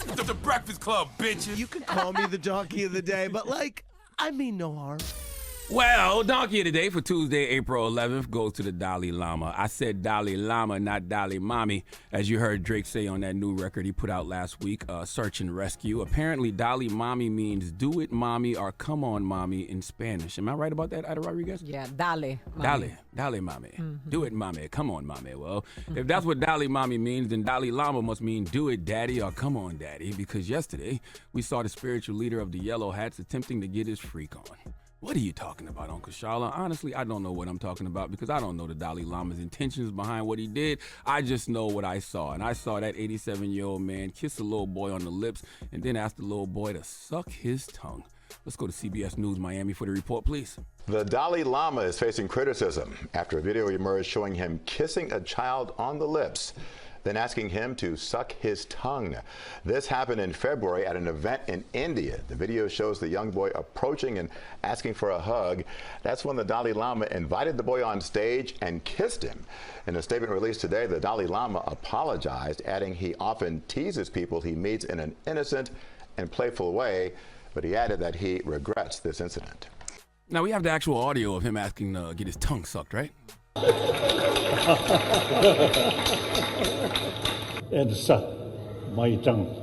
The Breakfast Club, bitches. You can call me the donkey of the day, but I mean no harm. Well, Donkey of the Day for Tuesday, April 11th goes to the Dalai Lama. I said Dalai Lama, not Dalai Mommy, as you heard Drake say on that new record he put out last week, Search and Rescue. Apparently, Dalai Mommy means do it, mommy, or come on, mommy in Spanish. Am I right about that, Ida Rodriguez? Yeah, dale, mommy. Dalai mommy. Mm-hmm. Do it, mommy. Come on, mommy. Well, if that's what Dalai mommy means, then Dalai Lama must mean do it, daddy, or come on, daddy, because yesterday we saw the spiritual leader of the Yellow Hats attempting to get his freak on. What are you talking about, Uncle Sharla? Honestly, I don't know what I'm talking about because I don't know the Dalai Lama's intentions behind what he did. I just know what I saw. And I saw that 87-year-old man kiss a little boy on the lips and then ask the little boy to suck his tongue. Let's go to CBS News Miami for the report, please. The Dalai Lama is facing criticism after a video emerged showing him kissing a child on the lips, then asking him to suck his tongue. This happened in February at an event in India. The video shows the young boy approaching and asking for a hug. That's when the Dalai Lama invited the boy on stage and kissed him. In a statement released today, the Dalai Lama apologized, adding he often teases people he meets in an innocent and playful way, but he added that he regrets this incident. Now, we have the actual audio of him asking to get his tongue sucked, right? And suck my tongue.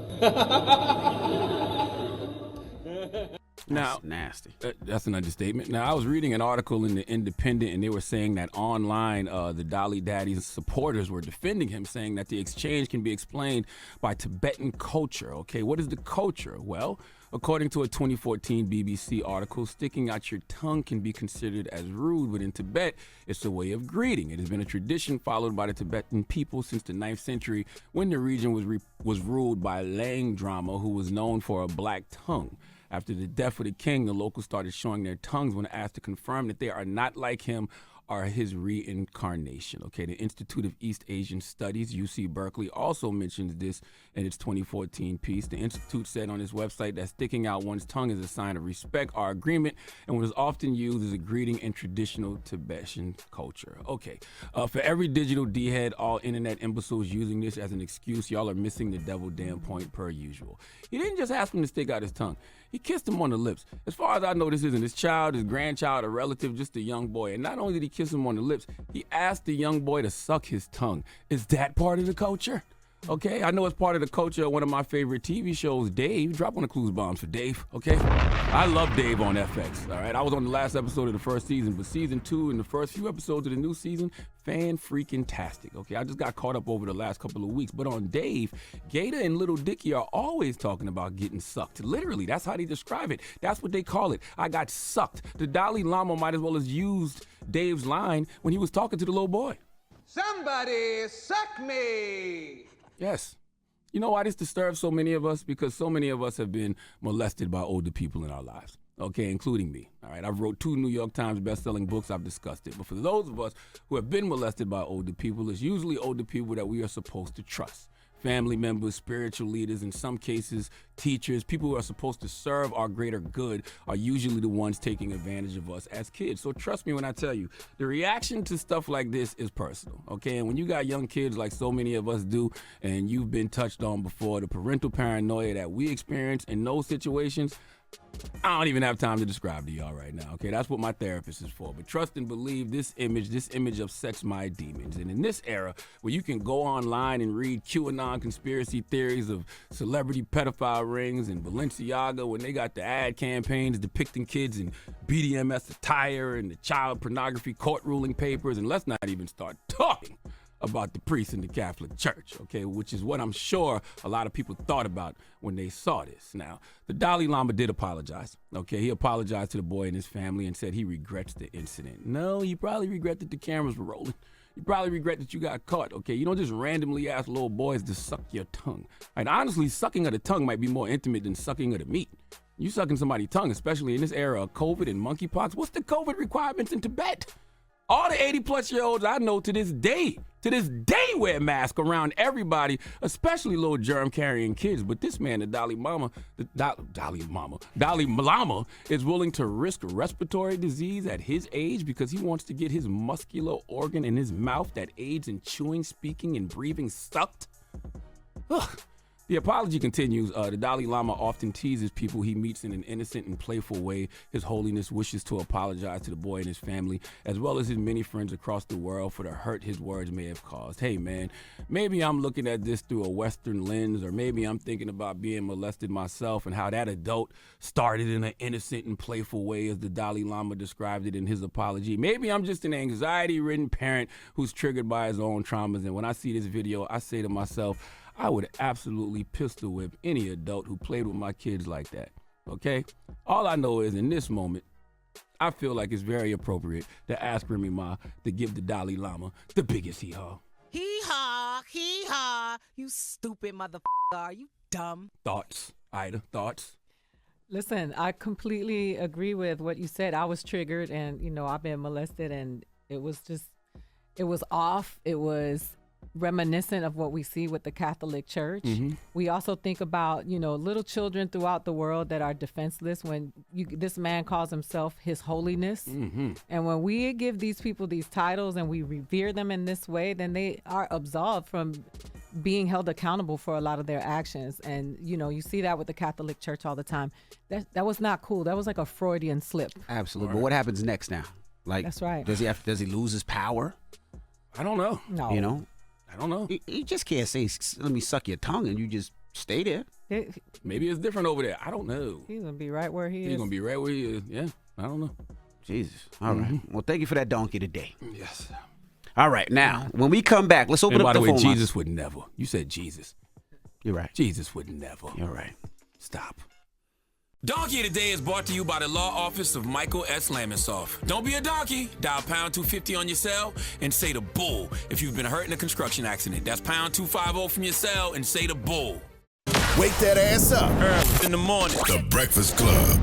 Now, that's nasty. That's an understatement. Now, I was reading an article in the Independent, and they were saying that online, the Dalai Daddy's supporters were defending him, saying that the exchange can be explained by Tibetan culture. Okay, what is the culture? Well, according to a 2014 BBC article, sticking out your tongue can be considered as rude, but in Tibet, it's a way of greeting. It has been a tradition followed by the Tibetan people since the 9th century, when the region was ruled by Lang Drama, who was known for a black tongue. After the death of the king, the locals started showing their tongues when asked to confirm that they are not like him or his reincarnation. Okay, the Institute of East Asian Studies, UC Berkeley, also mentions this in its 2014 piece. The Institute said on its website that sticking out one's tongue is a sign of respect or agreement and was often used as a greeting in traditional Tibetan culture. Okay, for every digital D-head, all internet imbeciles using this as an excuse, y'all are missing the devil damn point per usual. He didn't just ask him to stick out his tongue. He kissed him on the lips. As far as I know, this isn't his child, his grandchild, a relative, just a young boy. And not only did he kiss him on the lips, he asked the young boy to suck his tongue. Is that part of the culture? Okay, I know it's part of the culture of one of my favorite TV shows, Dave. Drop one of Clues Bombs for Dave, okay? I love Dave on FX, all right? I was on the last episode of the first season, but season 2 and the first few episodes of the new season, fan-freaking-tastic, okay? I just got caught up over the last couple of weeks. But on Dave, Gator and Little Dicky are always talking about getting sucked. Literally, that's how they describe it. That's what they call it. I got sucked. The Dalai Lama might as well have used Dave's line when he was talking to the little boy. Somebody suck me! Yes. You know why this disturbs so many of us? Because so many of us have been molested by older people in our lives, okay, including me. All right, I've wrote 2 New York Times best-selling books. I've discussed it. But for those of us who have been molested by older people, it's usually older people that we are supposed to trust. Family members, spiritual leaders, in some cases, teachers, people who are supposed to serve our greater good are usually the ones taking advantage of us as kids. So trust me when I tell you, the reaction to stuff like this is personal, okay? And when you got young kids like so many of us do, and you've been touched on before, the parental paranoia that we experience in those situations, I don't even have time to describe to y'all right now, okay? That's what my therapist is for. But trust and believe this image upsets my demons. And in this era where you can go online and read QAnon conspiracy theories of celebrity pedophile rings and Balenciaga when they got the ad campaigns depicting kids in BDMS attire and the child pornography court ruling papers, and let's not even start talking about the priests in the Catholic Church, okay, which is what I'm sure a lot of people thought about when they saw this. Now, the Dalai Lama did apologize, okay? He apologized to the boy and his family and said he regrets the incident. No, you probably regret that the cameras were rolling. You probably regret that you got caught, okay? You don't just randomly ask little boys to suck your tongue. And honestly, sucking of the tongue might be more intimate than sucking of the meat. You sucking somebody's tongue, especially in this era of COVID and monkeypox. What's the COVID requirements in Tibet? All the 80-plus-year-olds I know to this day wear masks around everybody, especially little germ-carrying kids. But this man, the Dalai Lama, is willing to risk respiratory disease at his age because he wants to get his muscular organ in his mouth that aids in chewing, speaking, and breathing sucked. Ugh. The apology continues. The Dalai Lama often teases people he meets in an innocent and playful way. His Holiness wishes to apologize to the boy and his family, as well as his many friends across the world for the hurt his words may have caused. Hey, man, maybe I'm looking at this through a Western lens, or maybe I'm thinking about being molested myself and how that adult started in an innocent and playful way, as the Dalai Lama described it in his apology. Maybe I'm just an anxiety-ridden parent who's triggered by his own traumas, and when I see this video, I say to myself, I would absolutely pistol whip any adult who played with my kids like that, okay? All I know is in this moment, I feel like it's very appropriate to ask Remy Ma to give the Dalai Lama the biggest hee-haw. Hee-haw, you stupid motherfucker. Are you dumb? Thoughts, Ida, thoughts? Listen, I completely agree with what you said. I was triggered and, I've been molested and it was off. It was reminiscent of what we see with the Catholic Church. Mm-hmm. We also think about, little children throughout the world that are defenseless when this man calls himself His Holiness. Mm-hmm. And when we give these people these titles and we revere them in this way, then they are absolved from being held accountable for a lot of their actions. And, you see that with the Catholic Church all the time. That was not cool. That was like a Freudian slip. Absolutely. But what happens next now? Like, that's right. Does he lose his power? I don't know. No. I don't know. You just can't say, let me suck your tongue, and you just stay there. Maybe it's different over there. I don't know. He's going to be right where he is. He's going to be right where he is. Yeah, I don't know. Jesus. All right. Well, thank you for that donkey today. Yes. All right. Now, when we come back, let's open up the phone lines. By the way, Jesus would never. You said Jesus. You're right. Jesus would never. You're right. Stop. Donkey of the Day is brought to you by the law office of Michael S. Lamonsoff. Don't be a donkey. Dial pound 250 on your cell and say the bull if you've been hurt in a construction accident. That's pound 250 from your cell and say the bull. Wake that ass up. Early in the morning. The Breakfast Club.